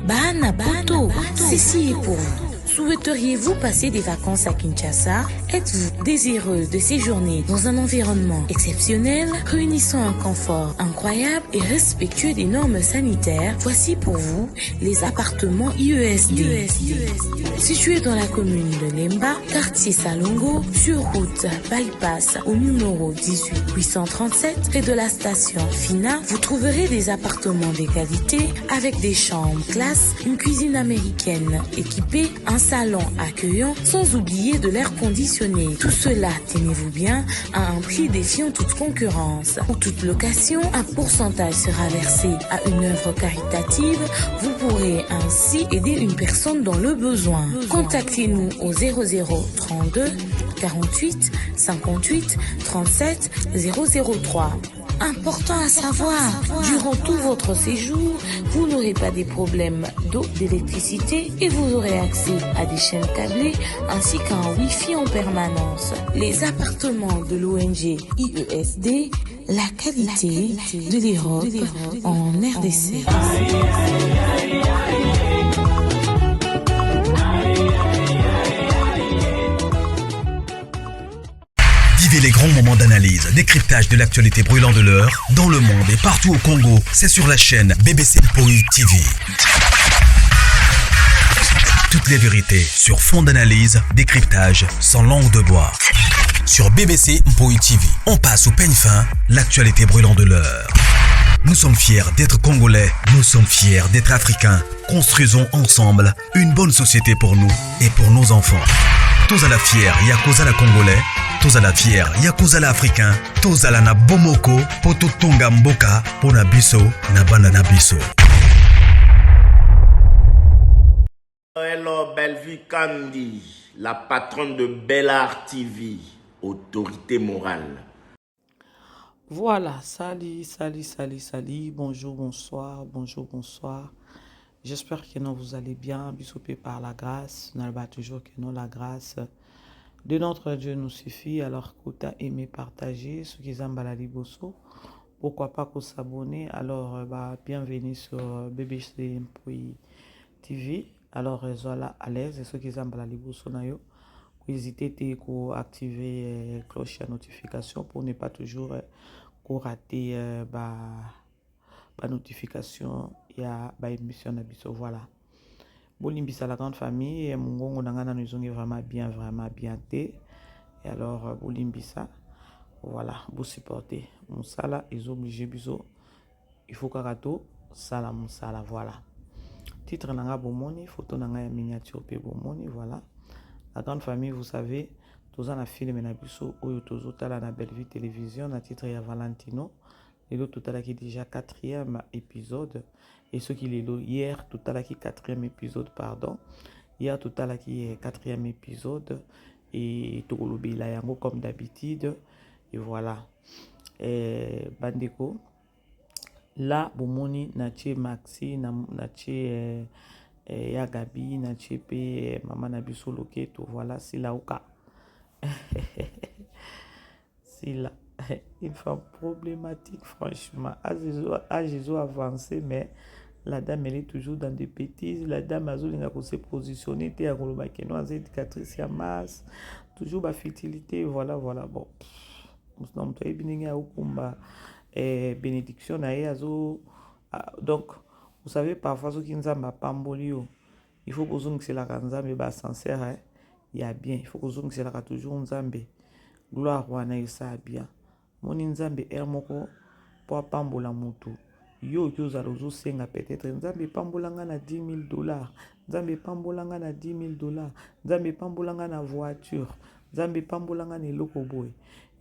Bana Poto, ceci est pour vous. Souhaiteriez-vous passer des vacances à Kinshasa? Êtes-vous désireux de séjourner dans un environnement exceptionnel, réunissant un confort incroyable et respectueux des normes sanitaires? Voici pour vous les appartements IESD. Situés dans la commune de Lemba, quartier Salongo, sur route Bypass au numéro 18837, près de la station Fina, vous trouverez des appartements de qualité avec des chambres classe, une cuisine américaine équipée, un salon accueillant, sans oublier de l'air conditionné. Tout cela, tenez-vous bien, à un prix défiant toute concurrence. Pour toute location, un pourcentage sera versé à une œuvre caritative. Vous pourrez ainsi aider une personne dans le besoin. Contactez-nous au 0032 48 58 37 003. Important à savoir, durant tout votre séjour, vous n'aurez pas des problèmes d'eau, d'électricité et vous aurez accès à des chaînes câblées ainsi qu'à un Wi-Fi en permanence. Les appartements de l'ONG IESD, la qualité de l'Europe en RDC. Vivez les grands moments d'analyse, décryptage de l'actualité brûlante de l'heure, dans le monde et partout au Congo. C'est sur la chaîne BBC Mpoi TV. Toutes les vérités sur fond d'analyse, décryptage, sans langue de bois. Sur BBC Mpoi TV, on passe au peigne fin, l'actualité brûlante de l'heure. Nous sommes fiers d'être Congolais, nous sommes fiers d'être Africains. Construisons ensemble une bonne société pour nous et pour nos enfants. Tous à la fière, Yakoza la Congolais. Tous à la fière, Yakoza la Africain. Tous à la na Bomoko, Poto Tonga Mboka, Pona Biso, Nabana Nabiso. Hello, Bellevue Kandi, la patronne de Bellart TV, autorité morale. Voilà, salut, bonjour, bonsoir. J'espère que non, vous allez bien, bisopé par la grâce, on a toujours que non, la grâce de notre Dieu nous suffit. Alors, Kota aimer partager, ceux qui aiment la liboso, pourquoi pas qu'on s'abonner. Alors, bienvenue sur BBC Mpoi TV. Alors, voilà, à l'aise, et ceux qui aiment la liboso, n'hésitez pas à activer cloche à notification pour ne pas toujours rater notification et émission d'abisso. Voilà. Bolimbisa la grande famille, Mungongo Nangana nous ont vraiment bien té. Et alors, Bolimbisa, voilà, vous supportez. Moussala, ils ont obligé biso. Il faut karato, sala moussala, voilà. Titre nanga bomoni, photo nanga miniature pe bomoni, voilà. La grande famille, vous savez, tous en a film na biso, oyo tozo tala na Bellevue Télévision, na titre ya Valentino. Et l'autre tout à l'heure qui est déjà 4e épisode. Et ce qui est hier, tout à l'heure qui est 4e épisode, pardon. Hier, tout à l'heure qui est 4e épisode. Et Togolobi la yango comme d'habitude. Et voilà. Et Bandeko. Là, Bomoni, Nache Maxi, Nache Yagabi, Nache P, Maman Nabiso Loketo. Voilà, c'est là où c'est là. Une femme problématique, franchement. À Jésus avancé, mais la dame, elle est toujours dans des bêtises. La dame, elle a se positionner. Elle a une éducatrice à masse. Toujours la fertilité. Voilà. Bon. Bénédiction. Donc, vous savez, parfois, ceux qui nous ont pambolio, il faut que c'est la ranzambe sincère. Il y a bien. Il faut que c'est la toujours nzambe. Gloire wana ça bien. Moni nzambe moko po pambola mutu yo zalo zo senga peut-être nzambe pambolanga na $10,000, nzambe pambolanga na $10,000, nzambe pambolanga na voiture, nzambe pambolanga na eloko boy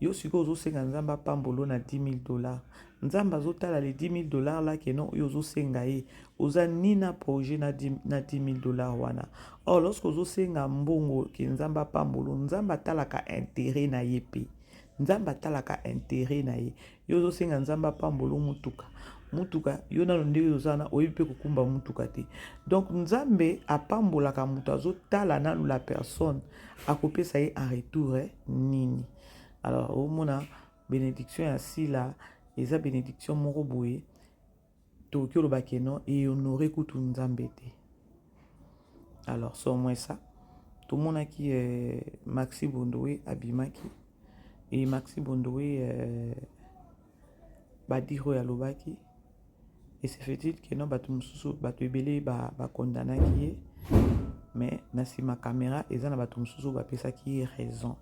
yo siko zo senga nzamba pambolo na $10,000, nzamba zo tala les $10,000 là que non yo zo senga ye oza nina projet na $10,000 wana. Or lorsque zo senga mbongo ki nzamba pambolo nzamba talaka intérêt na ye pe nzamba talaka intérêt na ye yo zo senga nzamba pambolo mutuka yo na londe yo zana oyipe kukumba mutuka te. Donc nzambe apambolaka mutu azo tala na la personne akopesa ye en retour nini. Alors au mona bénédiction ainsi là eza bénédiction moko boye toki oloba ke non et honorer kutu nzambe te. Alors c'est au moins ça. Tout le monde qui Maxi Bondoué abimaki et Maxi Bondoué badiro ya lobaki et c'est fait-il que non batu mususu batu ebele ba condamna qui mais nasi ma caméra eza na batu mususu ba pesa qui raison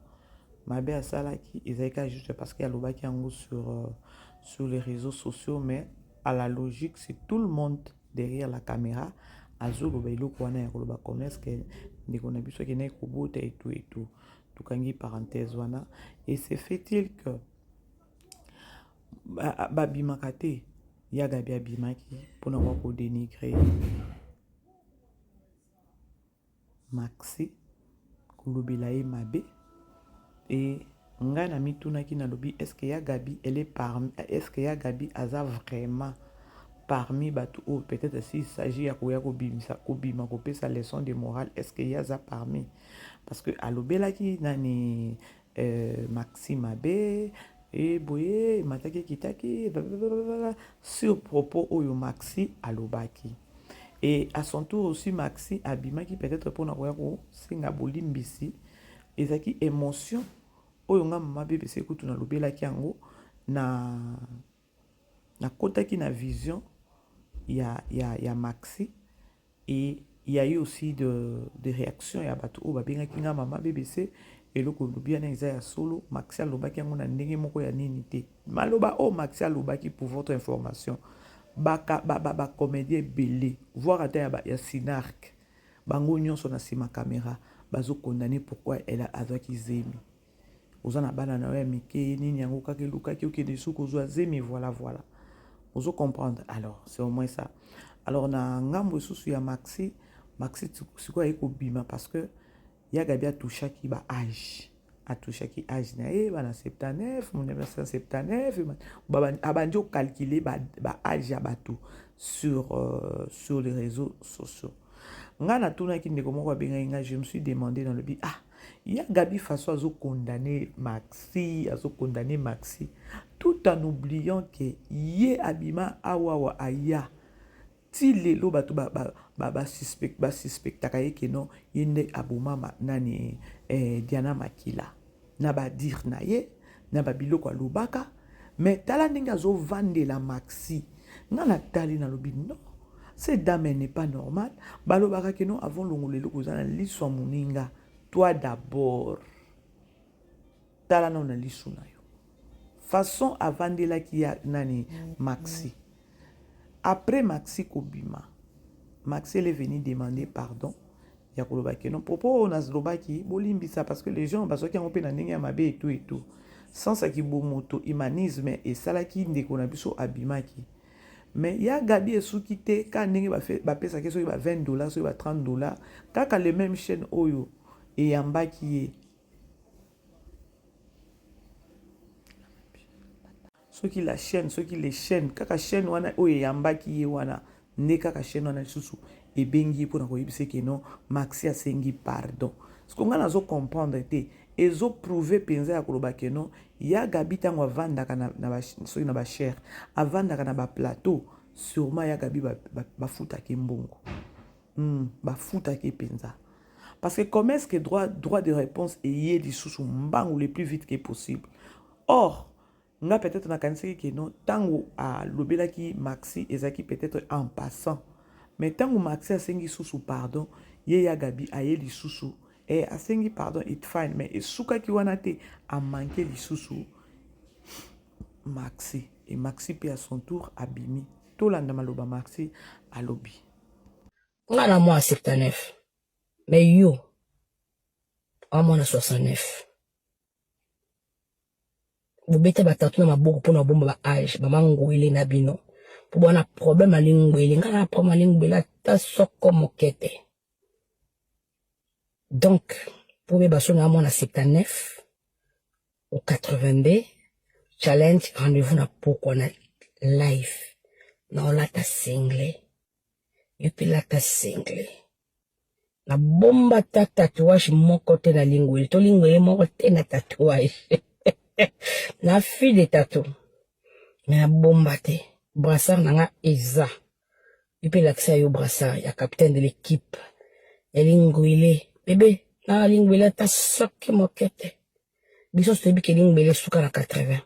mabe asala qui ezaka juste parce qu'il y a lobaki yango sur les réseaux sociaux, mais à la logique c'est tout le monde derrière la caméra azolo ba iloko wana ya koloba commerce que ndeko na biso ke na ekobota et tout tukangi parenthèse wana et c'est fait-il que babimaka te ya Gabi abimaki mpona ko dénigrer Maxi kolobela ye mabe et ngai na mitunaki na lobi est-ce que ya Gabi elle est parmi, est-ce que ya Gabi aza vraiment parmi batu ou peut-être s'il s'agit ya koya kobimisa kobima kopesa leçon de morale, est-ce que ya za parmi parce que alobelaki nani Maxi mabe et boye mataki kitaki sur propos oyo Maxi alobaki et à son tour aussi Maxi abimaki peut-être pour na koya ko singa bolimbisi ezaki émotion oyo nga mama bébé sekutu na lobelaki yango na kotaki na vision il y a Maxi et il y a eu aussi de réactions ya batu o babengaki nga mama BBC eloko lobia na isa ya solo Maxi alobaki yango na ndenge moko ya nini te maloba o Maxi alobaki pour votre information ba comédien belé voir ata ya Sinark bango nyonso na sima caméra bazo condamner pourquoi elle a azaki zemi ozana bana na we mike nini yango kake lukaki okende suko zo zemi voilà vous comprendre. Alors c'est au moins ça. Alors na ngambo susu ya Maxi siko eko bima parce que ya Gabi a touché ki ba âge na bana 79 1979 abandi calculer ba âge ya bato sur les réseaux sociaux. Ngana tuna ki ndeko moko benga je me suis demandé dans le but ya Gabi façon azo condamner Maxi tout en oubliant que ye abima awawa aya ti lelo bato ba suspectaka ye ke non yende aboma nani Diana Makila na ba dire na ye na ba biloko alobaka mais tala ndenge azo vandela Maxi ngana tali na lobi non cette dame n'est pas normale balobaka ke non avant longolelo kozana liswa muninga toi d'abord tala na na lisuna yo façon avant de la qui a nani Maxi après Maxi kobima Maxi elle est venu demander pardon ya koloba ke non popo na zlobaki bolimbisa parce que les gens parce qu'ils ont pe na ndenge ya mabe et tout sans ça qui bomoto humanisme et salaki ndeko na biso abimaki mais ya Gabi esuki te ka ndenge ba pesa ke so ba $20 so ba $30 kaka les mêmes chaînes oyo et yambaki ye ceux qui la chaîne ceux qui les chaîne kaka chaîne wana oyo yambaki ye wana ne kaka chaîne wana susu et bengi pour na koyebise ke non Maxi asengi pardon ce qu'on a zo comprendre te ezo prouver penza ya koloba ke non ya Gabi tango avandaka na ba cher avandaka na ba plateau sûrement ya Gabi ba futa ke mbongo ba futa ke penza parce que comment est-ce que droit de réponse est yé li sous mbangu le plus vite que possible. Or nga peut-être na kanisaki ke non tango a lobelaki Maxi ezaki peut-être en passant mais tango Maxi asengi sous pardon ye ya Gabi aye li sous et asengi pardon it fine mais esuka ki wana te a manqué li sous Maxi et Maxi pe à son tour abimi to landa maloba Maxi a lobby nga na moi 79 mais yo à moi na 69 vous bete batatu na maboko pona bomba ba âge ba mangwele na bino pour bona problème alingwele nga na problème alingwele ta soko mokete donc pour be baso na moi na 79 au 82 challenge rendez-vous na poko na live na la ta single et puis la ta single na bomba ta tatouage moko te na lingwele to lingwele moko te na tatouage na fille de tatou mais na bomba te brassard nanga eza. Il peut l'accès au brassard, il y a capitaine de l'équipe. Elingwele. Bébé, na lingwele ta soke mokete. Biso stebi ke lingwele suka na 80.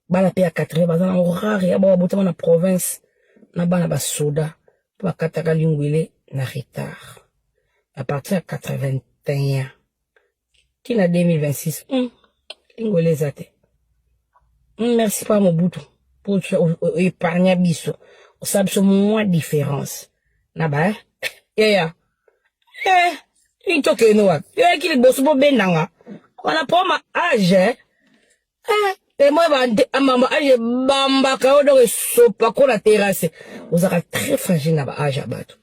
Bana pe à 80, bazana rare ya ba botama na province. Na bana ba soda. Ba kataka lingwele na retard. À partir de 81. Qui na 2026? Lingwele zate. Merci pas Mobutu. Pour épargner biso. On sabe sur moins différence. Naba, yeah. Il toque nous. Il qui le bosse pour benanga. On a pas ma âge. Et moi, maman, âge bamba kao donc sopa ko la terrasse. Vous avez très fragile na ba âge abatu.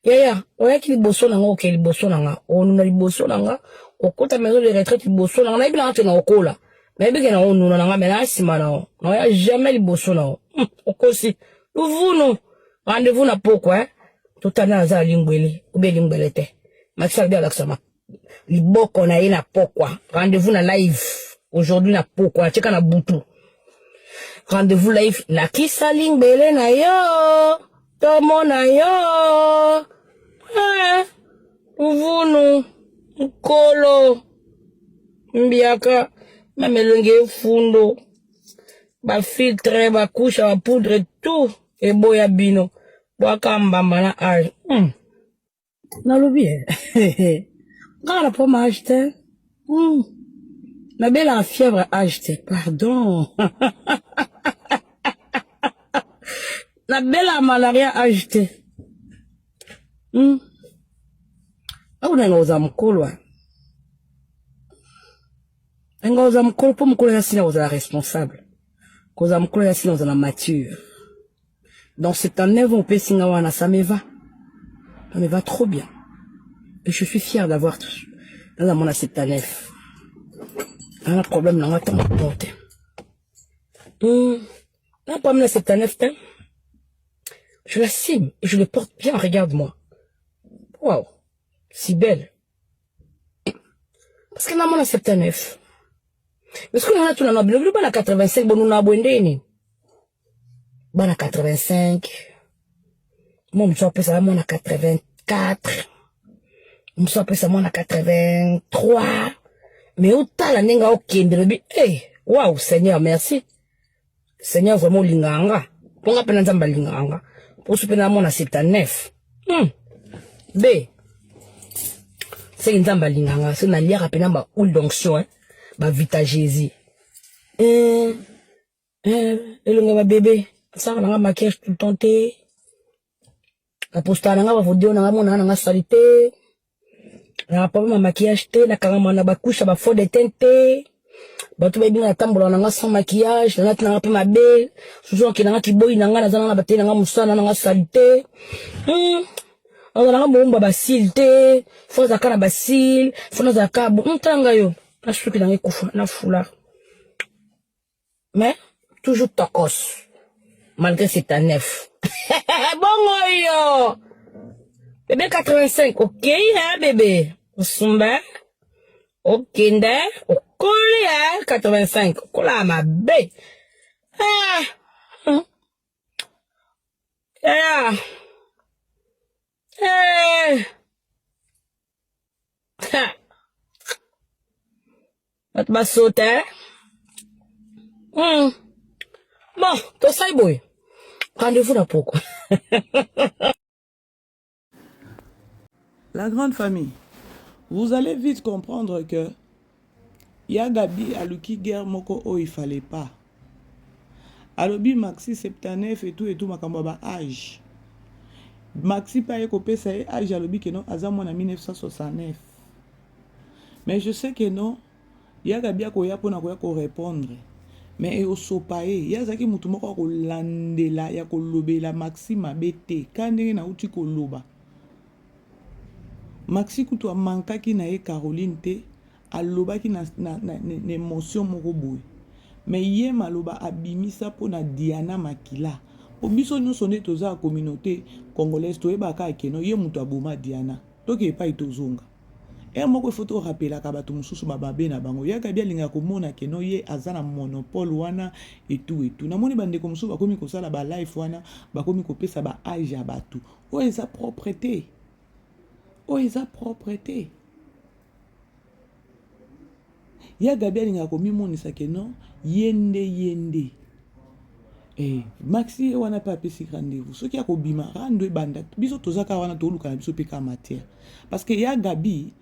Yeah. On qui le bosse nanga o qui le bosse nanga. On a le bosse nanga. Au côté maison de retraite le bosse nanga. Na ibila ante na okola. Mais bien que on nous nanga mais là si mana. Non y a jamais le bosse nanga. Okosi. Vous rendez-vous na pourquoi tout à l'heure za lingwele ou bien lingwele te maxal de l'accent liboko na ina pourquoi rendez-vous na live aujourd'hui na pourquoi cheka na butu rendez-vous live na kisa lingwele na yo tomo na yo vous kolo mbiaka mamelonge fundo ba filtre ba couche ba poudre tout et boya bino boaka mbamba na âge na lobi ngala po ma acheter na belle en fièvre acheter pardon na belle en malaria acheter au na ngoza mkolwa ngoza mkolwa po mkolwa sina oza responsable koza mkolwa ya sina oza mature. Dans cette année, on peut signaler ça me va. Ça me va trop bien. Et je suis fier d'avoir tout. Dans mon cette année. Un problème dans la temps. Un problème dans cette année. Je l'assume et je le porte bien. Regarde-moi. Waouh. Si belle. Parce que dans mon cette année. Parce que nous avons tout dans nos pas la 85, bon, nous avons abondé. Bon, la 85. Moi, je suis appelé ça, moi, la 84. Je suis appelé ça, moi, la 83. Mais où t'as la nenga au kindrebi? Hey, waouh, Seigneur, merci. Seigneur, vraiment, linganga. Pour nga pena nzamba linganga. Pour se pena, moi, la 79. B. C'est nzamba linganga. C'est na lière à pena, ma oule d'onction, hein. Ba vita Jésus. Le nga bébé. Ça, on a maquillage tout le temps. La posta, on a vidéo, on a mon salité. On a pas ma maquillage, on a carrément ma couche, on a faux de teinte. Bah, tout va bien, la tambour, on a sans maquillage, on a un peu ma belle. Souvent, qui n'a qui boy, on a la bataille, on a moussa, on a salité. On a un bon basilité. Faut à la basil, faut à cabo, on tanga yo. Je suis dans les coups, on a foulard. Mais, toujours tacos. Malgré cette année. Bon, yo! Bébé 85, ok, hein, bébé? Osumba? Ok, nda? Okoli, hein, 85. Okola, ma bé. Tu vas sauter, hein? Bon, toi, ça y boy. Rendez-vous là pourquoi? La grande famille, vous allez vite comprendre que Yagabi aluki guerre moko o il fallait pas. Alobi Maxi 79 et tout makamba âge. Maxi pa ekopé ça âge alobi que non azamona 1969. Mais je sais que non Yagabi akoya pona koya ko répondre. Mais au sopae yazaki mutu moko ko landela ya ko lobela Maxi mabete kandenge na uti ko loba. Maxi kutu amankaki na ye Caroline te alobaki na émotion moko boye. Mais ye maloba abimisa pona Diana Makila. Po biso nyonso nde toza la communauté congolaise toyebaka keno ye mutu aboma Diana. Toke epai tozonga. Et moi, il faut te rappeler que tu as babé na bango. Ya gabi alinga komona ke no ye azana monopole wana et tout et tout. Na moni bande comme ça ba komi ko sala ba life wana ba komi ko pesa ba age ya batu. O eza propreté. O eza propreté. Ya gabi alinga komi monisa ke no yende. Maxi wana pa pesi rendez-vous. Ce qui a ko bima rando e banda. Biso tozaka wana to luka na biso peka matière. Parce que ya gabi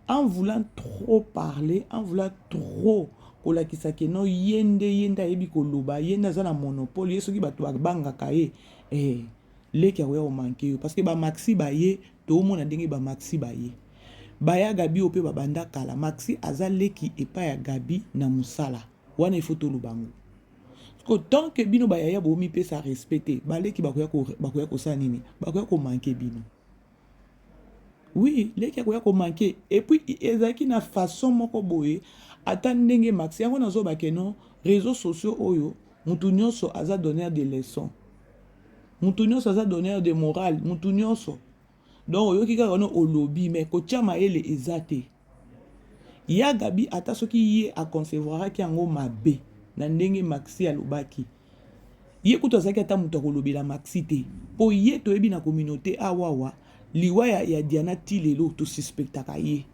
en voulant trop parler, en voulant trop kolakisa ke no yende yebi koloba yenda za na monopole yeso ki bato banga kaye leki ya manke parce que ba maxi ba ye to mona ndenge ba maxi ba ye ba ya gabi ope ba banda kala maxi aza leki epa ya gabi na musala wana il faut to lubango parce que tant que bino ba ya bo mi pe sa respecter ba leki ba koya ko sa nini ba koya ko manke bino. Oui, les qui a manqué. Et puis, ezaki na façon moko boye, attendenge maxi. Yango nazo bakeno, réseaux sociaux oyo, mutu nyonso aza donner des leçons. Mutu nyonso aza donner de morale, mutu nyonso. Donc, oyo kika ono olobi, mais ko chama ele ezate. Ya gabi ata soki ye a concevoir ki yango mabe, na ndenge maxi alobaki. Ye kuto azaki ata mutu akolobi la maxi te. Po ye to ebi na communauté awawa. Liwa ya Diana Tilelo to suspectaka ye.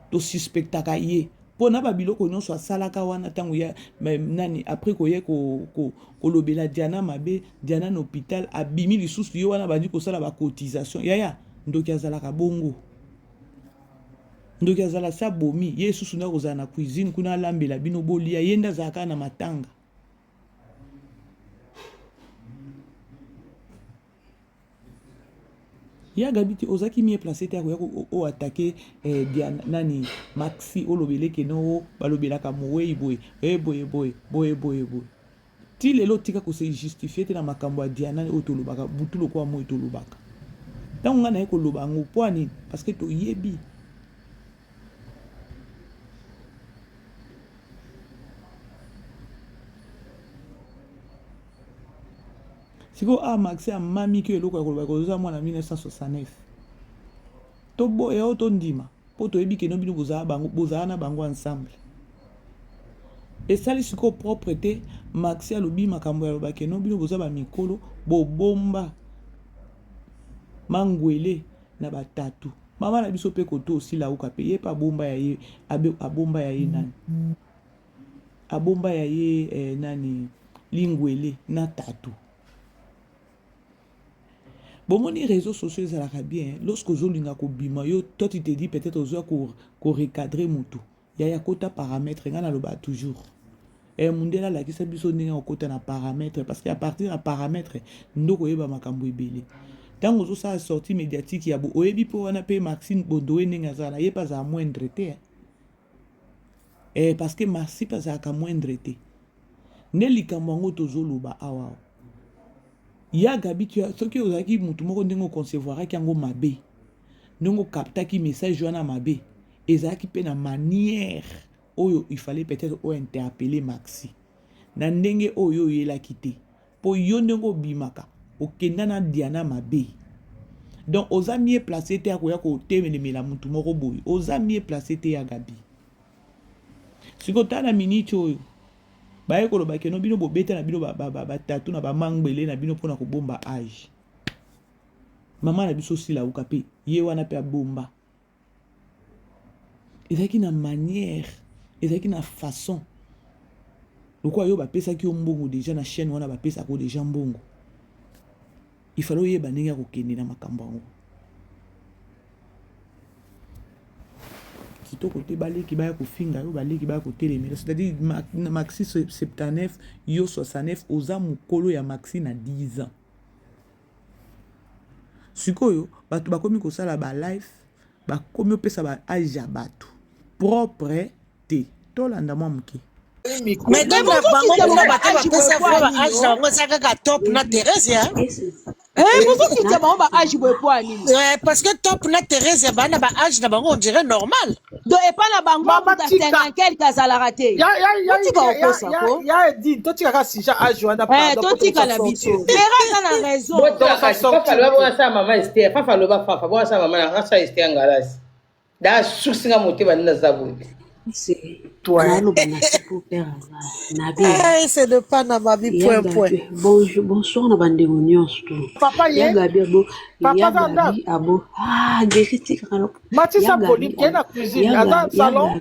To suspectaka ye. Po na babiloko nyonso asalaka wana tango ya nani après ko ye ko lobela Diana mabe, Diana na hôpital abimi lisusu yo wana bandi ko sala ba cotisation. Ya ndoki azalaka bongo. Ndoki azala sa bomi, ye susu na kozala na cuisine kuna lambela bino bolia yenda zaka na matanga. Ya gabiti ozaki mieux placé te ko attaquer Diana nani maxi olobele ke no balobela ka mowe boy. Ti lelo tika ko se justifier te na makambo ya Diana otolobaka butulo kwa mo etolobaka. Tango ngana ko lobango poani parce que to yebi. Siko maxi a mami ke eloko ya koloba koza mwana 1969. Tobo e auto ndima. Poto ebi ke no bino bozala na bango ensemble. Et sali siko propreté maxi alobi makambo ya loba ke no bino bozaba mikolo bomba mangwele na batatu. Mama na biso pe koto aussi la uka pe ye pa bomba ya ye abomba ya ye nani. Abomba ya ye nani lingwele na tatu. Bon, mon réseaux sociaux, ça la bien. Lorsque vous avez un yo, toi tu te dis peut-être aux autres qu'on recadrer mon tout. Il y a quota paramètres, il y a le bas toujours. Et mon délai là qui s'est besoin d'un quota na paramètres parce qu'à partir d'un paramètre, nous avons ma cambo belé. Tant que ça a sorti médiatique, il y a beau oebi pour on a payé Maxime Bondoé n'engazala, il est pas à moindre té. Et parce que Maxi pas à moindre té. Nelly Kamango tozolo ba awa. Ya gabi tu as ce qui ozaki mutu moko ndengo concevoir ki yango mabe ndongo capta ki message wana mabe ezaki pe na manière oyo il fallait peut-être interpeller Maxi na ndenge oyo yela kité po yo ndongo bimaka okenda na Diana mabe donc oza mieux placé te akoya ko temelemela mutu moko boy oza mieux placé te ya gabi sikota na minute oyo baye ko loba ke no bino bobeta na bino ba tatu na ba mangbele na bino pona ko bomba age mama na biso sila ukape ye wana pe bomba ezaki na manière ezaki na façon lokwa yo ba pesa ki mbongo déjà na chaîne wana ba pesa ko déjà mbongo il fallait yeba ndenge ko kende na makambo ngo Kito côté balé qui va finga yo balé qui va côté les c'est-à-dire maxi 79 yo 69 oza mukolo ya maxi na 10 ans sikoyo batu bakomi ko sala ba life bakomi opesa ba age ya batu propre te tolanda mwa muke mais donc bango na batema pesa vraiment age na bango saka top na Thérèse ya pourquoi tu dis ba age boy poa nini parce que top na Thérèse ba na ba age na bango on dirait normal donc et pas na bango ba 50 quelque ça la raté ya dit toi tu as si ja age wana pas toi tu as l'habitude Thérèse a raison donc ça maman Esther fa fa maman na ça Esther ngalasi Da susinga mote banina zabo. C'est toi. C'est de pas na babi point. Bonsoir na bande oignons tout. Papa ya gabi abo ya gabi abo dekiti kalo. Matisa Pauline qui est dans la cuisine, dans le salon.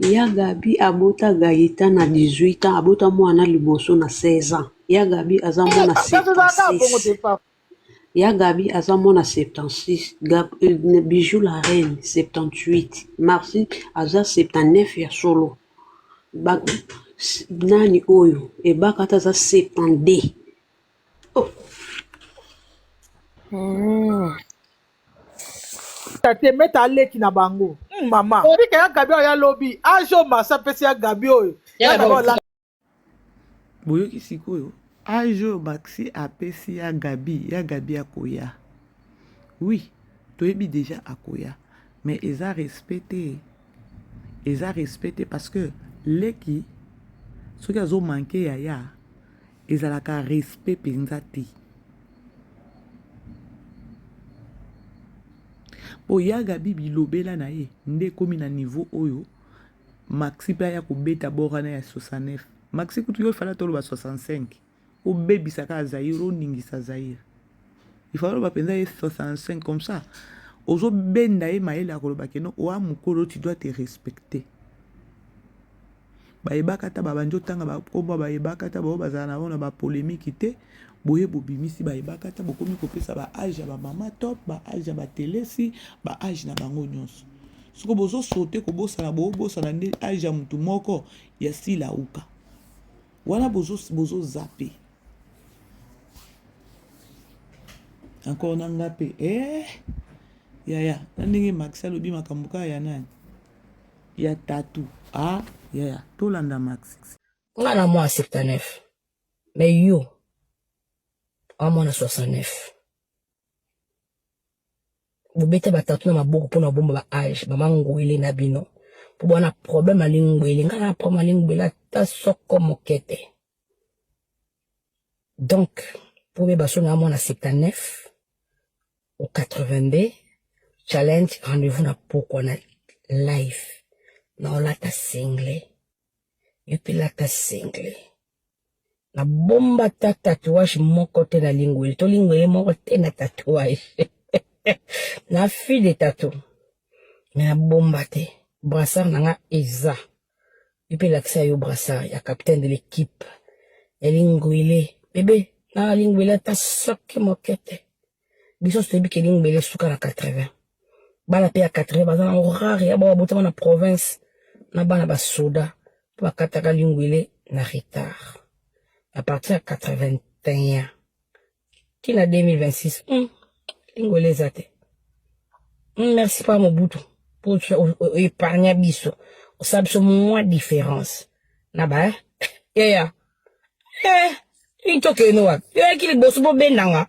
Ya gabi abota gaïta na 18 ans, abota mwana liboso na 16 ans. Ya gabi azamo na 76. Ya Gabi azamona 76, Bijou la reine 78, Marcy aza 79 ya solo. Nani oyo ebakata za 72. Oh. Tate meta leki na bango. Mama. Obi ke ya Gabi ya lobby. Ajo masa pesi ya Gabi oyo. Ya Gabi. Boyo kisikoyo. Ajo Maxi apesi ya Gabi akoya. Oui, toyebi déjà akoya. Mais ils ont respecté. Ils ont respecté parce que leki, ceux qui ont manqué ya, ils ont la respect penzati. Po ya Gabi bilobela na ye, nde komi na niveau oyo, Maxi pa ya ko beta borana ya 69. Maxi kutu yo fala tolo ba 65. Au baby saka Zaïre, au ningisa Zaïre. Il faut que tu 65 comme ça. Aux autres bendaï maïla kolobakeno, oa mukolo tu dois te respecter. Ba ebakata babanjo tanga ba komba ba ebakata ba bazana ona ba polémique té, boye bobimisi ba ebakata bokomi kopesa ba âge ba mama top, ba âge ba télé si, ba âge na bango nyonso. Soko bozo sauter ko bosa na bosa na ndi âge mutu moko ya sila uka. Wana bozo zapper. Encore nangape ya ndenge Max alobi makambuka ya nani ya tatu ya tolanda Max on a moi 79 mais yo on moi 69 vous bete ba tatu na maboko pona bomba ba âge ba mangwele na bino pour bona problème à lingwele ngana problème à lingwele ta soko mokete donc pour me baso na moi 79 au 82 challenge rendez-vous na poko na live na olata single yupi lata single na bomba ta tatouage moko te na lingwele to lingwele moko te na tatouage na fi de tatou mais na bomba te brassard nanga eza yupi laksa yo brassard ya capitaine de l'équipe ya lingwele bébé na lingwele ta soki mokete biso sebi ke lingwele suka na 80 bala pe ya 80 bazana rare ya ba botama na province na bana ba soda pa kataka lingwele na retard à partir de 81 tina 2026 lingwele zate merci pas Mobutu pour épargner biso o sabe so moins différence na ba into ke no wa ki li boso bo benanga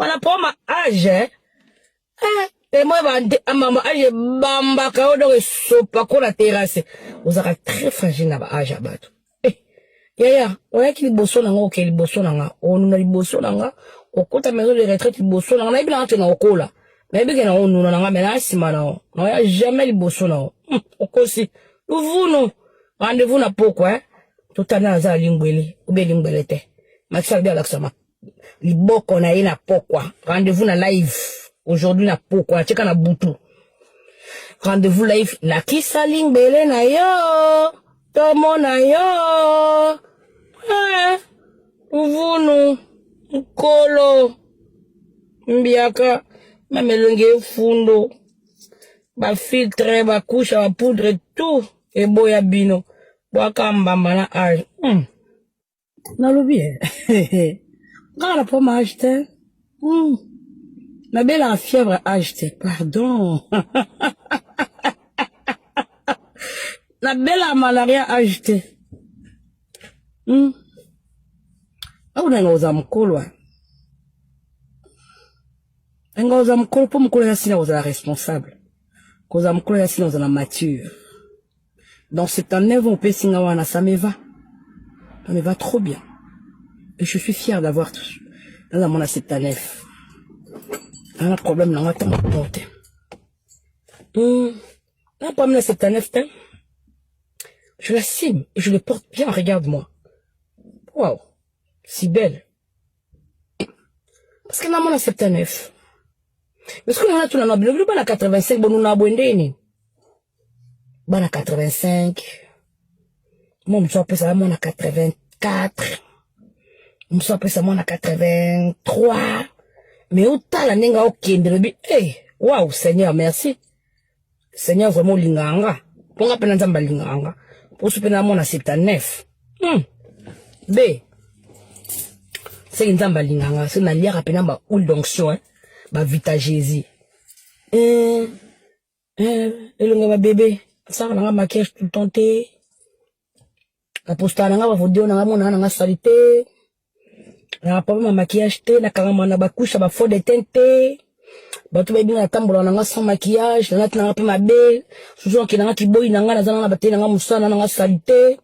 on a pas ma âge et moi maman âge bamba ka odo sopa ko la terrasse vous êtes très fragile na ba âge abato oya ki li boso nanga o ke li boso nanga on na li boso nanga o kota maison de retraite li boso nanga na ibila na okola na ibike na onu nanga mais na sima na oya jamais li boso na okosi uvuno rendez-vous na poko totana za lingwele obe lingwele te Maxal bien l'accent liboko na ina pokwa rendez-vous na live aujourd'hui na pokwa cheka na butu rendez-vous live na kisa lingwele na yo tomo na yo uvunu nkolo mbiaka mamelonge fundo ba filtre ba couche ba poudre tout et boya bino boaka mbamba na âge nalobi quand la pomme a acheté ma belle en fièvre a acheté pardon la belle en malaria a acheté on a nos amkolwa ngoza mkolo po mkolo ya sina oza responsable koza mkolo ya sina oza na mature dans cette année on peut singa wana ça me va trop bien et je suis fier d'avoir tout dans mon cette année un problème dans la tente Non, pas 1979, hein. Je l'assume et je le porte bien, regarde-moi. Waouh, si belle. Parce que dans mon 79. Mais ce qu'on a tout dans le bleu, à 85, bon, nous n'a abondé. Bon, à 85. Moi, je suis appelé ça, moi, à 84. Je suis appelé ça, moi, à 83. Mais autant la nenga au kende, hey, waouh, Seigneur, merci. Seigneur, vraiment, linganga. Pour appeler un linganga. Pour se pénal, moi, à 79. B. C'est une zamba linganga. C'est une lière à pénal, ma oule d'onction, hein. Ma vita Jésus. Le nga bébé. Ça, on a maquillage tout le temps, la posta, on a vidéo, on a mon salité. Na pas ma maquillage te na kanga na ba couche ba fond de teinte ba to ba bi na tambola na sans maquillage na tna pa ma belle toujours ki na ki boy na nga na zana na ba te na nga musana na nga salité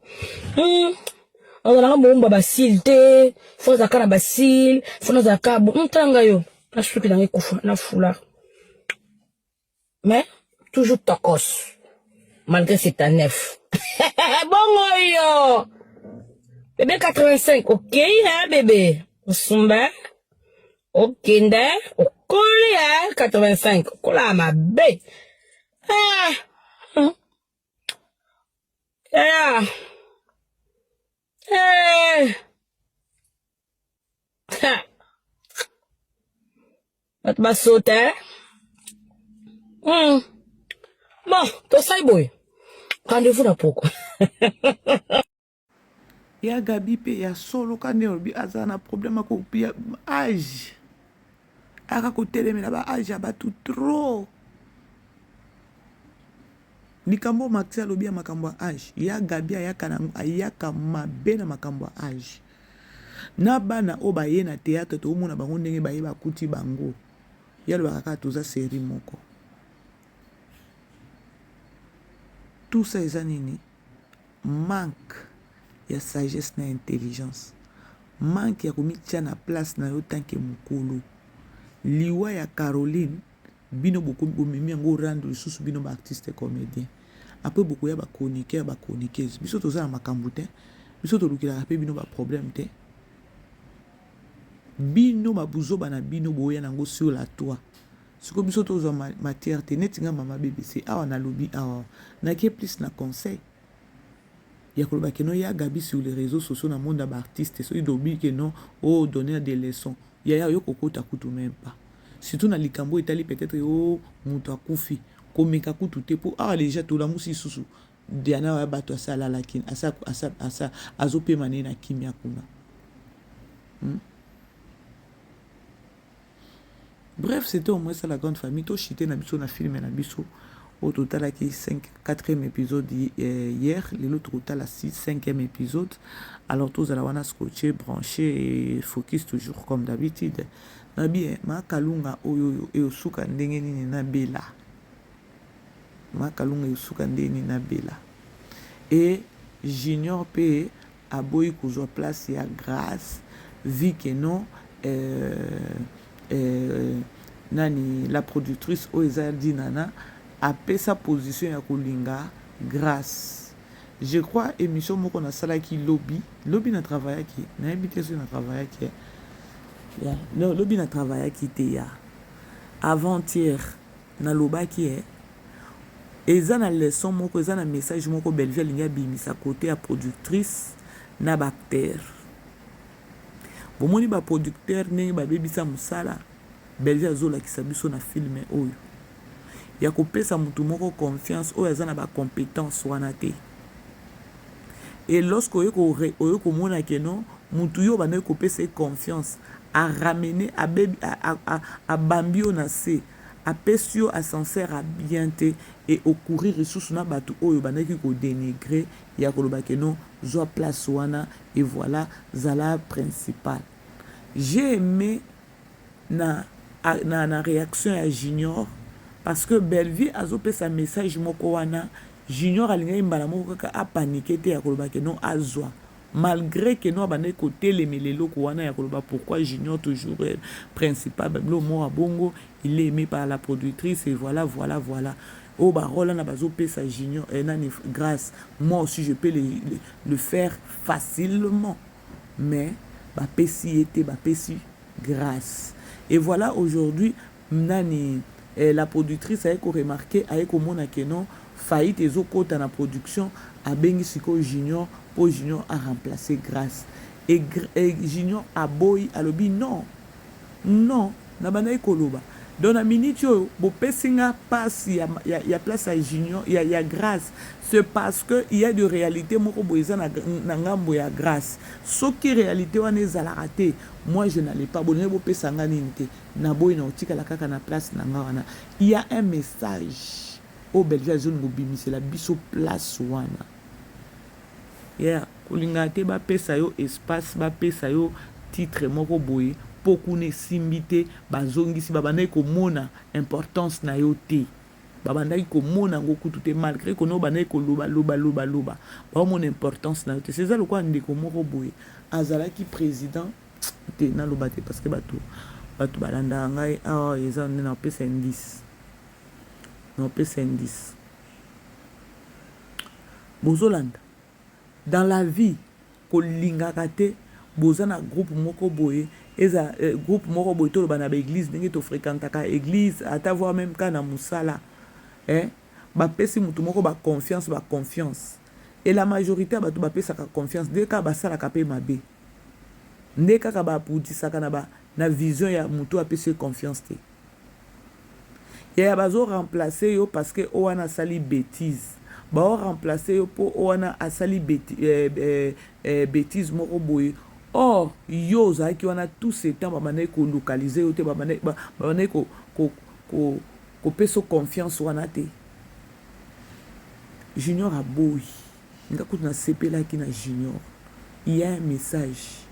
on na nga ba silté faut za kana ba sil faut za ka bon tanga yo na suki na ngikufa na fula mais toujours tokos malgré cet neuf bon yo bébé 85, ok, hein, bébé? Sumba, ok, nda, ok, hein, 85, ok, là, ma bé. Tu vas sauter, hein? Bon, toi, ça y est, boy. Rendez-vous là, pourquoi? Ya Gabi pe ya solo kane obi azana problème ko pia âge aka ko telemela ba âge ya batu trop likambo maxi alobi ya makambo ya âge ya Gabi ayaka mabe na makambo ya âge na bana o baye na théâtre to mona bango ndenge baye bakuti bango ya lo kaka toza série moko tout ça eza nini manque ya sagesse na intelligence manque ya komitia na place na yo tanke mokolo liwa ya Caroline bino boko bomemi yango rendre lisusu bino ba artiste comédien après beaucoup ya ba chroniqueur ba chroniqueuse biso toza na makambo te biso tolukila pe bino ba problème te bino babuzoba na bino boya nango sur la toit siko biso toza matière te netinga mama BBC awa na lobi awa na ki plus na conseil. Il y a que non, il y a Gabi sur les réseaux sociaux dans le monde d'artistes. Il y a non, oh, donner des leçons. Il y a yo koko takutu même pas. Surtout dans les cambo Italie peut-être oh, monto akufi. Comme kakutu te pour ah les gens tout la musi susu. Diana wa bato asa la lakin asa azope mané na kimia kuna. Bref, c'était au moins ça la grande famille. To chité na biso na film na biso. Au total, il y a 4e épisode hier, l'autre total a 5e épisode. Alors, tous à la wana scotché, branché et focus toujours comme d'habitude. Nabi, ma kalunga oyo e osuka ndenge nini na bela. Ma kalunga e osuka ndenge nini na bela. Et Junior P a boy kuzo place ya grâce, vu que non, nani la productrice Oeza Dinana a sa position ya kolinga grâce. Je crois émission moko na sala ki lobby na travailler ki na habitation na travailler ki no lobby na travailler ki te ya avant-hier na loba ki eza na leçon moko eza na message moko Bellevue linga bimisa côté ya productrice na bacteur bomoni ba producteur ne ba bebisa musala Bellevue azola ki sabiso na film oyo ya kopesa mutu moko confiance oyo aza na ba compétence wana te et lorsque oyo komona ke non mutu yo bana kopesa confiance a ramener a bambio na se a pesio a sincère a bien te et au courir ressources na batu oyo bana ki ko dénigrer ya koloba ke non zo place wana et voilà zala principal. J'ai aimé na réaction à Junior parce que Bellevue a zopé sa message moko wana Junior alinga imbala moko kaka a paniqué te ya koloba ke non azwa malgré que non bana côté les melelo ko wana ya koloba pourquoi Junior toujours principal bablo mo bongo il est aimé par la productrice et voilà Oh, bah, Roland a bazopé sa junior, et nani grâce. Moi aussi, je peux le faire facilement. Mais, bah, pési était, bah, pési grâce. Et voilà, aujourd'hui, nani, la productrice a remarqué, a mona que non, faillite et zoko dans la production, a bengi siko junior, pour junior a remplacé grâce. Et junior a boy, a lobi, non, non, na bana koloba. Dans la minute où bo pesinga passe il y a place à junior il y a grâce c'est parce que il y a de réalité moko boyeza na ngambo ya grâce ce qui réalité wana ezala raté moi je n'allais pas bonne bo pesanga ninte na boy na otika la kaka na place na ngawana il y a un message au belge zone mobimi c'est la biso place wana yeah kulinga te ba pesa yo espace ba pesa yo titre moko boy beaucoup ne simbité bazongisi babandaki komona importance na yo te babandaki komona ngoku tout est malgré que no bandaki koloba loba ba mon importance na yo te c'est ça le quoi ndeko moko boye azalaki président te na loba te parce que bato balanda ngai ah eza na pesa indice na pesa indice bozolanda dans la vie kolingaka te bozana groupe moko boye eza groupe moko boye to bana ba église ndenge to fréquentaka église ata voir même kana musala ba pesi mutu moko ba confiance et la majorité ba to ba pesa ka confiance dès ka ba sala ka pe mabe ndeka ka ba pudisa kana ba na vision ya mutu a pesi confiance te ya bazo remplacer yo parce que o wana sali bêtise ba o remplacer yo po o wana asali bêtise moko boye. Or, yo qui on a tout ce temps babane ko localiser yo te babane ko peso confiance wana te. Junior a boy. Nga ko na CP là qui na junior. Il y a un message.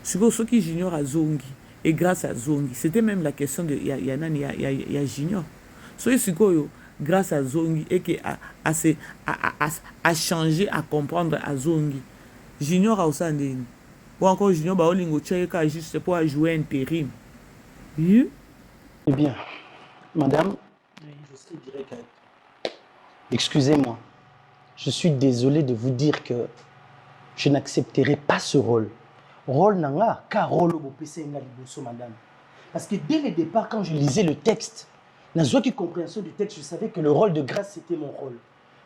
Ce qui junior a zongi et grâce à zongi, c'était même la question de il y a junior. So yo grâce à zongi et que a changé à comprendre à zongi. Junior a aussi ndeni ou encore junior ba olingo tcheka juste pour jouer intérim. Oui. Eh bien, madame, je suis direct. Excusez-moi. Je suis désolé de vous dire que je n'accepterai pas ce rôle. Rôle nanga ka rôle au PC nga liboso madame. Parce que dès le départ quand je lisais le texte, la compréhension du texte, je savais que le rôle de grâce c'était mon rôle.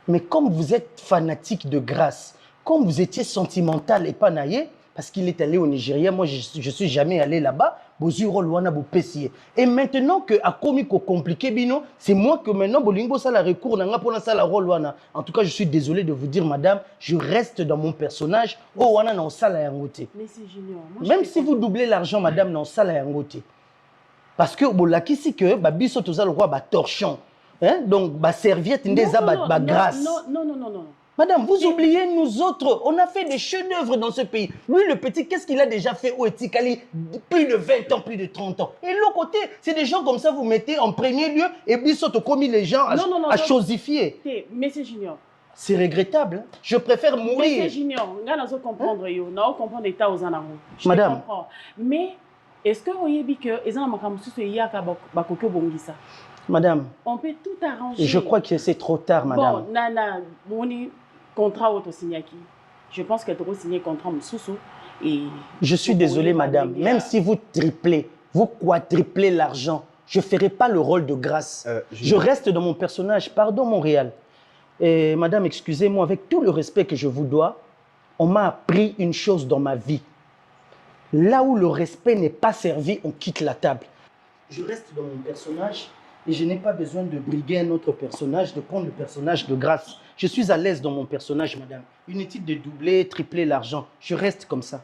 Mais comme vous êtes fanatique de grâce, comme vous étiez sentimental et pas naïe, parce qu'il est allé au Nigeria, moi je suis jamais allé là-bas, et maintenant que a commis compliqué bino, c'est moi que maintenant bolingo ça la recours nanga pour ça la rôle wana. En tout cas, je suis désolé de vous dire madame, je reste dans mon personnage oh wana na sala yangote. Mais c'est junior. Même si vous doublez l'argent madame na sala yangote. Parce que bolaki si que ba biso toza le roi ba torchon. Hein? Donc ba serviette ndeza ba grâce. Non. Madame, vous oubliez nous autres. On a fait des chefs-d'œuvre dans ce pays. Lui, le petit, qu'est-ce qu'il a déjà fait au Etikali? Plus de 20 ans, plus de 30 ans. Et l'autre côté, c'est des gens comme ça, vous mettez en premier lieu et puis surtout commis les gens à chosifier. Mais c'est junior. C'est regrettable. Hein? Je préfère mourir. Mais c'est junior. On a comprendre. On a comprendre l'état aux anarchos. Madame. Mais est-ce que vous avez dit que les gens Madame. On peut tout arranger. Et je crois que c'est trop tard, madame. Bon, nana, mon contrat auto-signé. Je pense que tu as signé contrat Moussoussou. Et je suis désolé, madame. Même si vous triplez, vous quadruplez l'argent, je ne ferai pas le rôle de grâce. Je reste dans mon personnage. Pardon, Montréal. Et madame, excusez-moi, avec tout le respect que je vous dois, on m'a appris une chose dans ma vie. Là où le respect n'est pas servi, on quitte la table. Je reste dans mon personnage et je n'ai pas besoin de briguer un autre personnage, de prendre le personnage de grâce. Je suis à l'aise dans mon personnage, madame. Inutile de doubler, tripler l'argent. Je reste comme ça.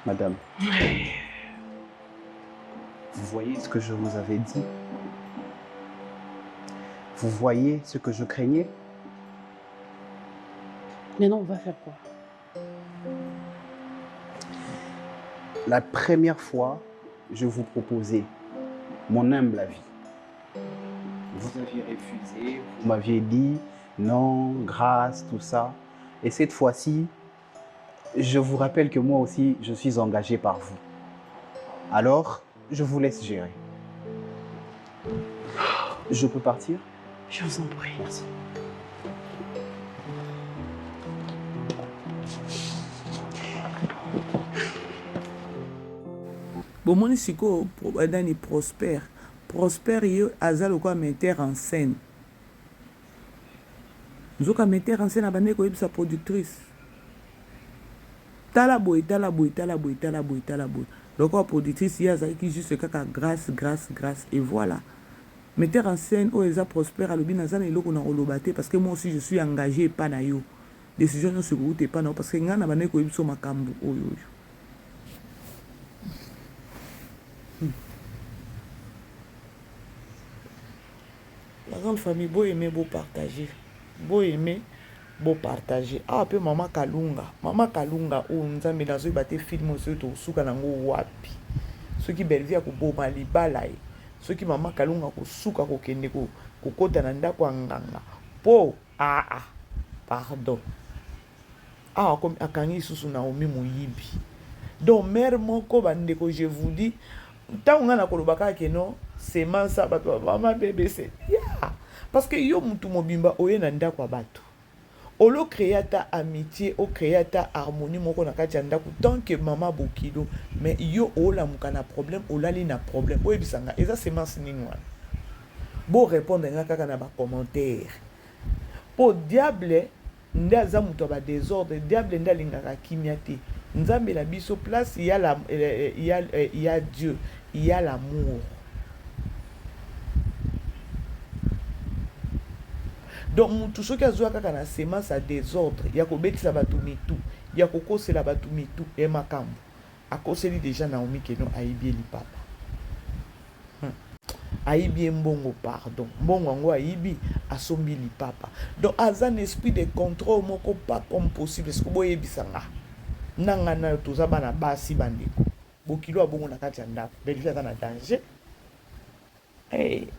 Madame, vous voyez ce que je vous avais dit? Vous voyez ce que je craignais? Maintenant, on va faire quoi? La première fois, je vous proposais mon humble avis. Vous aviez refusé, vous m'aviez dit non, grâce, tout ça. Et cette fois-ci, Je vous rappelle que moi aussi, je suis engagé par vous. Alors, je vous laisse gérer. Je peux partir? Je vous en prie. Merci. bomoni sikoyo nani Prosper ye aza lokola metteur en scène nzoka metteur en scène abandeki koyebisa productrice tala boye lokola productrice ye azalaki juste kaka grâce et voilà metteur en scène oyo eza Prosper alobi naza na eloko na koloba te parce que moi aussi je suis engagé epa na yo décision nyonso ekouta epa na yo parce que ngai na bandeki koyebisa makambo oyo La grande famille, beau aimer, beau partager. Beau aimer, beau partager. Ah, peu Maman Kalunga. Maman Kalunga, oh, nous avons dans ce bâtiment film aussi, tout souka nango wapi. Ceux qui belvia ko boma libala. Ceux qui Maman Kalunga ko souka ko kende ko kota nanda ko nganga. Po, pardon. Ah, comme akangi susu na omi moyibi. Donc mère moko bandeko, je vous dis, tant on a kolobaka ke non. C'est mansa bato maman bébé c'est parce que yo mutu mobimba oye na ndako ya bato olo créata amitié o créata harmonie moko na kati ya ndako tant que maman bokilo mais yo ola mukana problème olali na problème oye bisanga eza semence nini wana bo répondre nga kaka na ba commentaire po diable nda aza mutu ba désordre diable nda lingaka kimia te nzambe la biso place il y a Dieu il y a l'amour. Donc tout ce qui a joué kaka na semence à désordre ya ko betisa batu mitu ya ko kosela batu mitu e makambo akoseli déjà Naomi ke no aibie li papa aibie mbongo pardon mbongo ngo aibi asombi li papa donc azan esprit de contrôle moko pas comme possible ce que boye bisanga nanga na toza bana basi bandeko bokilo abongo na kati ya ndako belvia na danger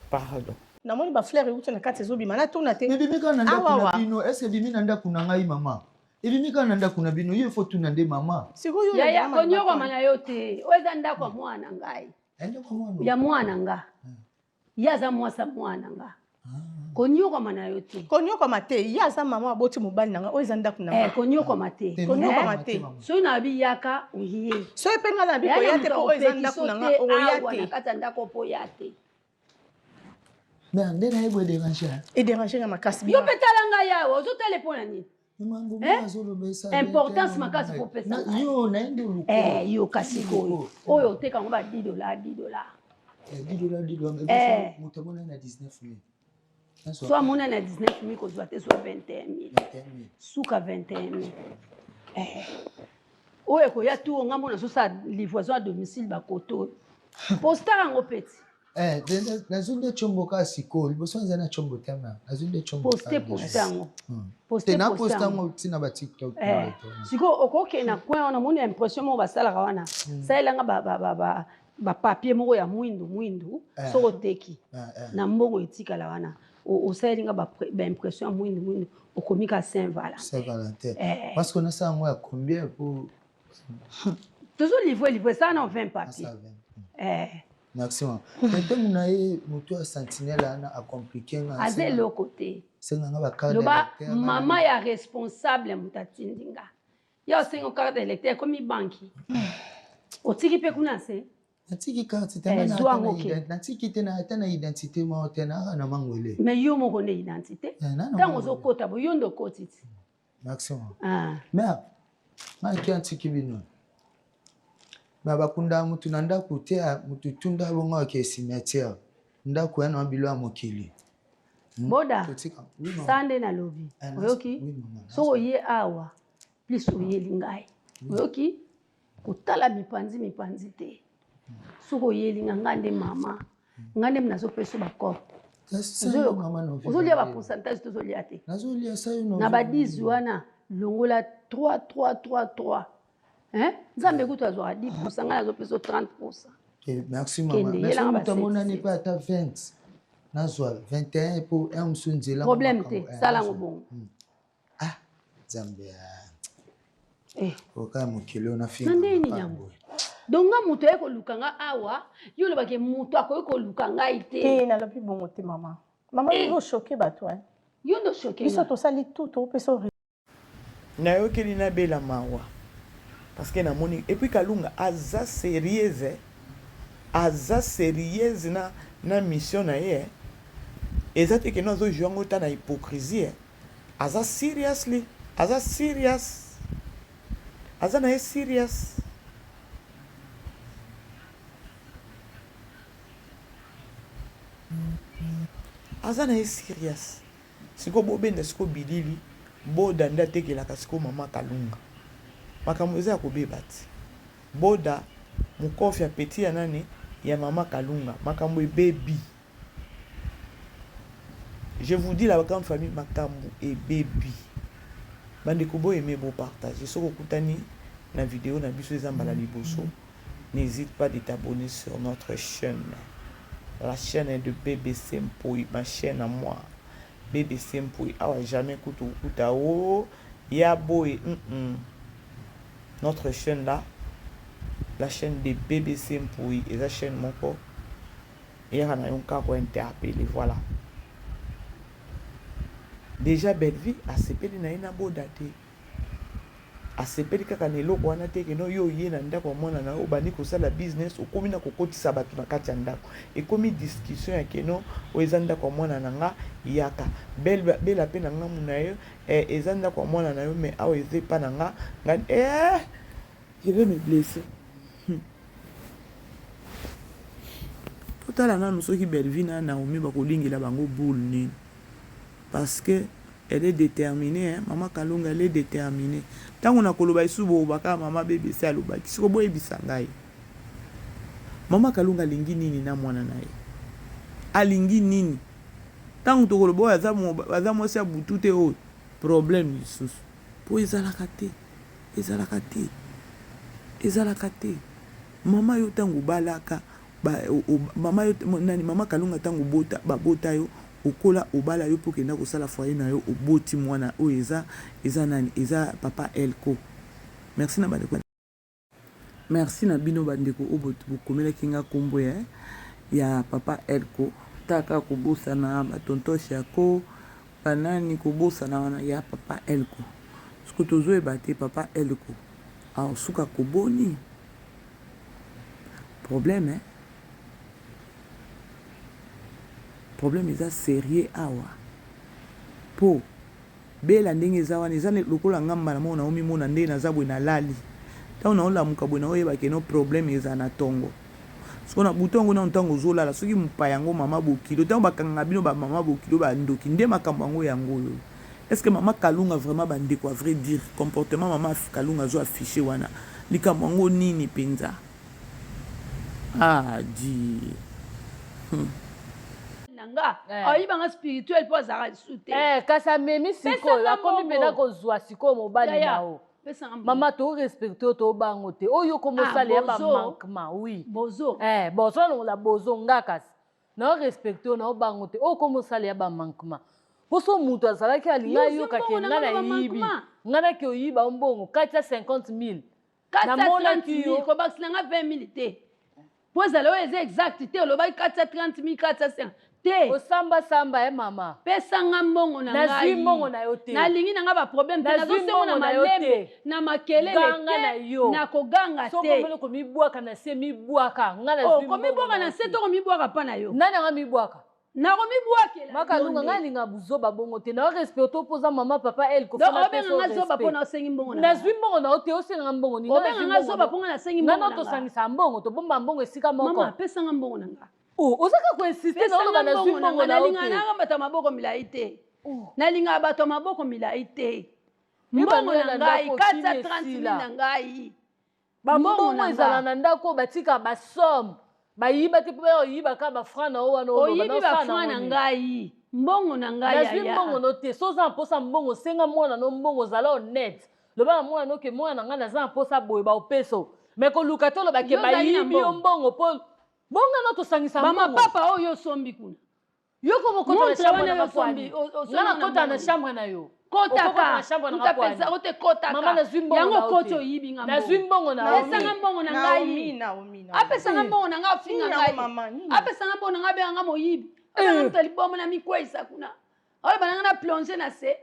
pardon namoni ba fleur euti na kati ezobima na tuna te ebimika na ndako na bino est-ce bimi na ndako na ngai mama ebimika na ndako na bino yo faut tuna nde mama sikoyo ya konyoko mana yo te oza ndako mwana ngai ya mwana nga yaza mwasa mwana nga konyoko mana yo te konyoko mate yaza mama aboti mobali nanga oza ndako na konyoko mate so na bi yaka uhiye so epenga na bi ko yate ko oza ndako nanga oyate na kata ndako po yate. Mais on est là déranger. Et déranger na makasi. Yo petalanga yawo, zo téléphone ni. Importance makasi pour pesa. Yo na ndo yo kasiko. Oyo teka ngo ba $10. $10. Mutamona na 19 000. Soit mona na 19 000 ko zwate soit 21 000. Suka 21 000. Oyo ko ya tu ngambo na so sa livraison à domicile ba koto. Postar ngo petit. Nazunde chombo ka siko liboso nzana chombo tama nazunde chombo postango postango tina ba TikTok siko okoke na kwa na moni impression mo basala kawana sailanga ba papier moko ya mwindu so oteki na mbongo etika la wana o sailanga ba impression mwindu okomika Saint-Valentin parce qu'on a ça moi combien pour toujours livrer ça na 20 papiers maximum. Quand on a eu moto sentinelle a compliqué à zéro côté. C'est nga ba carte d'électeur. Maman ya responsable mutatindinga. Ya sengo carte d'électeur comme banki. Otiki pe kuna se. Natiki carte tena natiki tena tena identité mo tena na mangwele. Mais yo mo connaît identité. Quand on kota bo yondo kotiti. Maximum. Mais ma ki antiki bino. Bakunda mutu nanda kutea mutu tunda bongo ke cimetière nda ko yana bilo mokili boda sande na lobi oyoki so oye awa plus oye lingai oyoki kutala mipanzi te so oye linga ngande mama ngande mnazo peso bakop ozolia ba pourcentage tozolia te na ba 10 wana longola 3 Nzambe kutu azwa 10% ngana zo peso 30%. Merci maman. Mais ça mutamona n'est pas à 20. Nazwa 21 pour un msunzela. Problème te, sala ngobongo. Zambia. oka mokili ona fi nandeni nyambo donga muto eko lukanga awa yo le bake muto akoyeko lukanga ite na lobi bongo te mama yo choqué bato yo ndo choqué biso tosali tout topesa nayokeli nabela mawa parce que namoni et puis Kalunga aza sérieuse na mission na ye eza te ke no azo jouer ngo ta na hypocrisie aza serious aza na ye serious siko bobenda siko bilili boda nda tekelaka siko mama Kalunga makambo eza ya kobeba ti boda mokofi ya peti ya nani ya mama Kalunga makambo ebebi. Je vous dis la grande famille makambo ebebi bandeko bo aimer bo partager soko kutani na vidéo na biso eza mbala liboso. N'hésite pas de t'abonner sur notre chaîne, la chaîne de BBC Mpoi, ma chaîne à moi, BBC Mpoi. Ah ouais, jamais kuta o ya boy notre chaîne là, la chaîne de BBC Mpoi et la chaîne moko et on a un cas pour interpeller, voilà. Déjà belle vie a sepeli na ina bodate a sepeli kaka neloko wana te ke no yo ye na ndako mwana na obani kosala business okomi na kokotisa bato na kati ya ndako ekomi discussion ya keno o eza ndako mwana na nga yaka bela pe na nga muna yo eza ndako mwana na yo mais awa eze pa na nga je vais me blesser totala nanu soki belle vie na Naomi bakolingela bango boule nini parce que elle est déterminée, hein? Maman Kalunga, elle est déterminée. Tant qu'on a koloba isubo baka mama bébé c'est aloba kisiko boye bisangai. Mama Kalunga lingi nini na mwana naye. Alingi nini. Tant qu'on koloba aza mo sia butute o problème lisusu. Po ezalaka te. Mama yo tangu balaka mama yo nani mama Kalunga tangu bota babota yo okola obala yo pokenda kosala foyer na yo oboti mwana o eza nani eza papa Elko. Merci na bandeko. Merci na bino bandeko obotu bokomela kinga kombo ya papa Elko taka kobosa na batonto Shako banani kobosa na wana ya papa Elko. Siko tozo ebate papa Elko a suka koboni problème problème eza sérieux awa po bela ndenge eza wana eza lokola ngamba na mona omi mona ndenge naza bwe na lali ntango naolamuka bwe na oyeba keno problème eza na tongo siko na butongo na ntango ozolala soki mpa yango mama bokilo ntango bakanga bino bamama bokilo bandoki nde makambo yango yango oyo est-ce que mama Kalunga vraiment bandeko à vrai dire comportement mama Kalunga azo affiché wana likambo yango nini penza di nga oyibanga spirituel po azaka sute kasi amemi sikoyo akomi mpena kozwa sikoyo mobali nao mama torespecte to bango te oyo komosala ya bamankement oui bozo nalongola bozo nga kasi naorespecte o nao bango te oyo komosala ya bamankement poso moto azalaki alinga yokake nga na yibi nga naki oyiba mbongo 450 000 namonaki yo kobakisilanga 20 000 te po ezala oyo eza exact te olobaki 430 000 450 te osamba mama pesanga mbongo na ngai nazwi mbongo na yo te nalingi nanga ba problème te nazosengo na malembe na makelele te na koganga te soko komibwaka na se mibwaka nga nazwi komibwaka na se to komibwaka pa na yo nani anga mibwaka nakomibwakela makalunga nga linga buzoba bongo te na respecte opoza mama papa Elko fana pe so respect zoba pona osengi mbongo na nazwi mbongo na ote osenga mbongo ni nga zoba ponga na sengi mbongo na tosangisa mbongo to bomba mbongo esika moko mama pesanga mbongo na nga ozaka koinsiste na oloba nazwi mbongo na ote nalinga nanga bato maboko milai te nalinga bato maboko milai te mbongo na ngai 430 000 na ngai bambongo ezala na ndako batika basomme bayiba te mpe oyibaka bafran na o wana oyibi bafran na ngai mbongo na ngai nazwi mbongo no te so oza mposa mbongo senga mwana no mbongo ozala honnête loba na mwana no ke mwana na ngai naza mposa boye baopeso me koluka te olobake bayibi yo mbongo mpo bonga no tosangisa mbongo mama papa oyo osombi kuna yo komokota na chambre na yo nga nakota na chambre na yo kotaka utapesa ote kotaka yango koto yibinga pesanga mbongo na ngai apesanga mbongo na ngai finga ngai apesanga mbongo na ngai benga moyibi anga mtalibomo na mikwesa kuna oyo bananga na plonger na se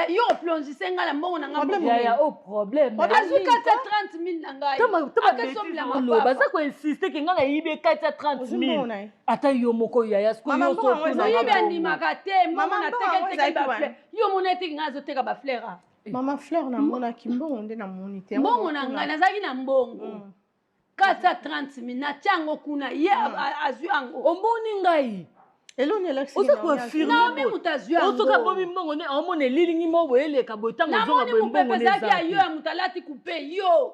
yo plonge senga la mbongo na ngai ya o problème azwi 430 000 na ngai akesomila mapapa baza ko insister ke nga na yibe 430 000 ata yo moko ya siku yo so kuna yibe andimaka te mama na teke ba fleur yo monete nga zo teka ba fleur mama fleur na mona kimbongo nde na monite mbongo na ngai nazaki na mbongo 430 000 na tiango kuna ye azwi ango omboni ngai oza koafirme osoka bomi mbongo ne omona lilingi mo boyeleka boytango zonga boye mbongo ne ezaki ayo ya moto alati coupe yo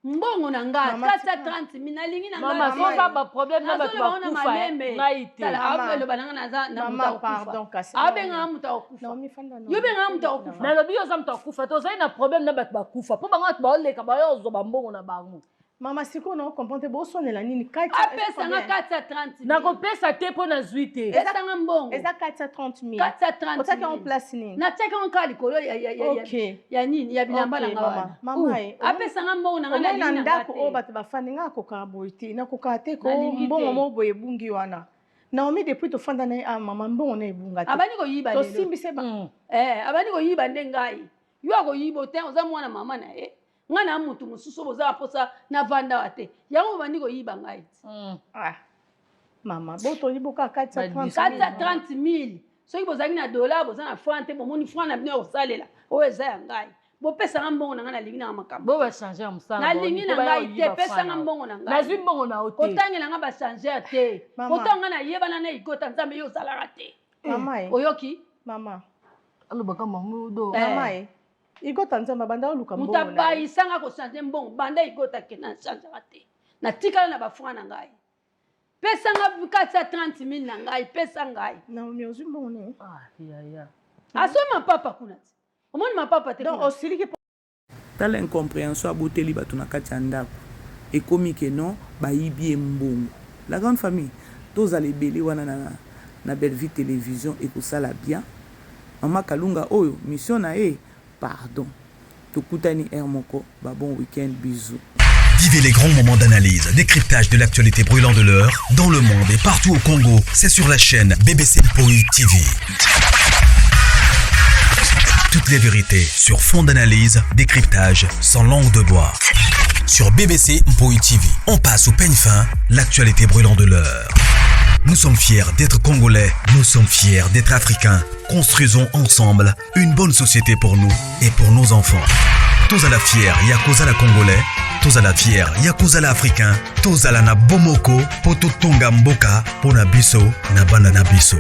mbongo na ngai 430 000 nalingi na mama soza baproblème na bato bakufa ngai te aloba nanga naza na moto akufa abengaka moto akufa yo bengaka moto akufa nalobi yo oza moto akufa te ozali na problème na bato bakufa mpo bango bato baoleka bayozoba mbongo na bango mama siko na comprendre bosonela nini apesa nga 430 000 nakopesa te mpo nazwi te esanga mbongo eza 430 000 430 otaki en place nini nataki en kali kolo ya nini ya bilamba na nga mama apesa nga mbongo na nga na ndako oyo bato bafandi nga akokaa boye te nakokaa te ko mbongo mo boye ebungi wana Naomi depuis tofanda na ye mama mbongo na ebunga te abani koyiba lelo tosimbise abani koyiba nde ngai yo akoyiba te oza mwana mama na ye nga na mutu mususu boza posa na vanda wate yango bandi ko yiba ngai mama boto yiboka 430 000 soki bozaki na dollar boza na franc te bomoni franc na bino kosalela oyo eza ya ngai bopesa nga mbongo na ngai nalingi na makambo bo bachanger mosala nalingi na ngai te pesa nga mbongo na ngai nazwi mbongo na ote kotangela nga bachanger te kotanga na yebana na igota nzambe yo osalaka te oyoki mama alobaka mamudo mama igota nzamba banda oluka mbongo na mutabayisanga kochanger mbongo banda igota ke na changera te na tikala na bafwa na ngai pesa nga 430 000 na ngai pesa ngai na umiozi mbongo ne aso mapapa kuna omoni mapapa te donc osiliki tala incompréhension aboteli bato na kati ya ndako ekomi ke non bayibi mbongo la grande famille tozala ebele wana na Bellevue télévision ekosala bien mama Kalunga oyo mission na ye pardon tokutani moko ba bon week-end bisous. Vivez les grands moments d'analyse, décryptage de l'actualité brûlante de l'heure, dans le monde et partout au Congo, c'est sur la chaîne BBC Mpoi TV. Toutes les vérités sur fond d'analyse, décryptage sans langue de bois. Sur BBC Mpoi TV, on passe au peigne fin, l'actualité brûlante de l'heure. Nous sommes fiers d'être Congolais, nous sommes fiers d'être Africains. Construisons ensemble une bonne société pour nous et pour nos enfants. Tous à la fière, Yakoza la Congolais. Tous à la fière, Yakoza la Africain. Tous à la na Bomoko, Poto Tonga Mboka, Pona Biso, na Banda na Biso.